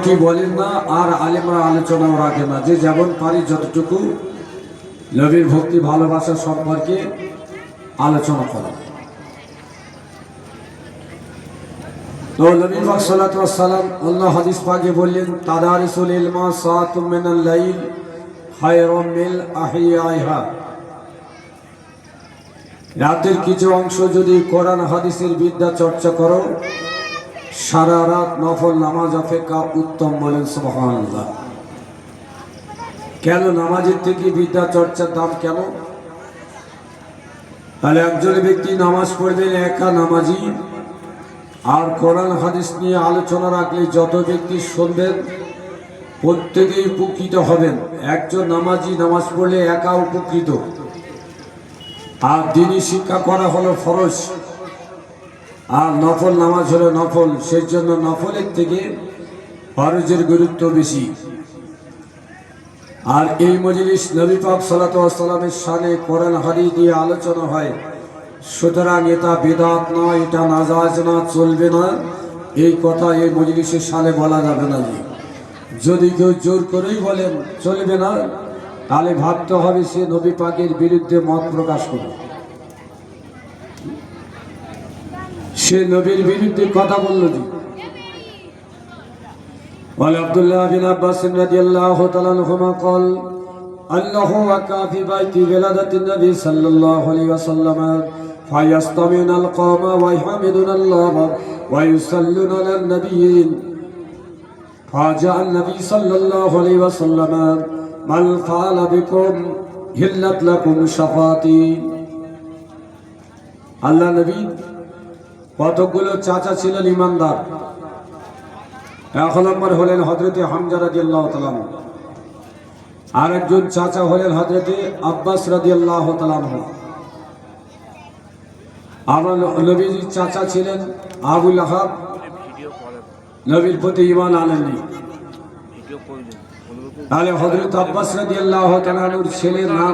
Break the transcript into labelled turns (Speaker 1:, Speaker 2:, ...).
Speaker 1: কি বলেন না আর আলেমরা আলোচনাও রাখে না, যে যেমন পারি যতটুকু নবীর ভক্তি ভালোবাসা সম্পর্কে আলোচনা করে। তো নবী পাক সাল্লাল্লাহু আলাইহি ওয়াসাল্লাম আল্লাহ হাদিস পাকে বললেন, তাদারিসুল ইলমা সাআতুম মিনাল লাইল খায়রুম মিন আহিয়াইহা। রাতের কিছু অংশ যদি কোরআন হাদিসের বিদ্যা চর্চা করো, সারা রাত নফল নামাজ অপেক্ষা উত্তম। বলেন সুবহানাল্লাহ। কেন নামাজের থেকে বিদ্যা চর্চার দাম কেন? তাহলে একজন ব্যক্তি নামাজ পড়বেন একা নামাজি, আর কোরআন হাদিস নিয়ে আলোচনা রাখলে যত ব্যক্তি শুনবেন প্রত্যেকেই উপকৃত হবেন। একজন নামাজি নামাজ পড়লে একা উপকৃত, আর দ্বীনি শিক্ষা করা হলো ফরজ, আর নফল নামাজ হলো নফল। সেই জন্য নফলের থেকে ফরজের গুরুত্ব বেশি। আর এই মজলিস নবী পাক সাল্লাল্লাহু আলাইহি ওয়াসাল্লামের শানে কোরআন হাদিস দিয়ে আলোচনা হয়, সুতরাং এটা বিদআত নয়, এটা নাজায়েজ না, চলবে না, এই কথা এই মজলিসের শানে বলা যাবে না। যদি কেউ জোর করেই বলেন চলবে না, তাহলে ভাবতে হবে সে নবী পাকের বিরুদ্ধে মত প্রকাশ করবে, সে নবীর বিরুদ্ধে কথা বলল। قال عبد الله بن عباس رضي الله تعالى عنهما قال الله وكا في بيت ولادة النبي صلى الله عليه وسلم فيستمعون القوم ويحمدون الله ويصلون على النبي فجاء النبي صلى الله عليه وسلم من فعل بكم هلت لكم شفاعتي। আল্লাহ নবী কতগুলো চাচা ছিলেন ইমানদার। এক নম্বর হলেন হযরতে হামজা রাদিয়াল্লাহু তাআলা, আর একজন চাচা হলেন হযরতে আব্বাস রাদিয়াল্লাহু তাআলা। আমার নবীর চাচা ছিলেন আবু লাহাব, নবীর প্রতি ঈমান আনেননি। তাহলে হযরত আব্বাস রাদিয়াল্লাহু তাআলার ছেলের নাম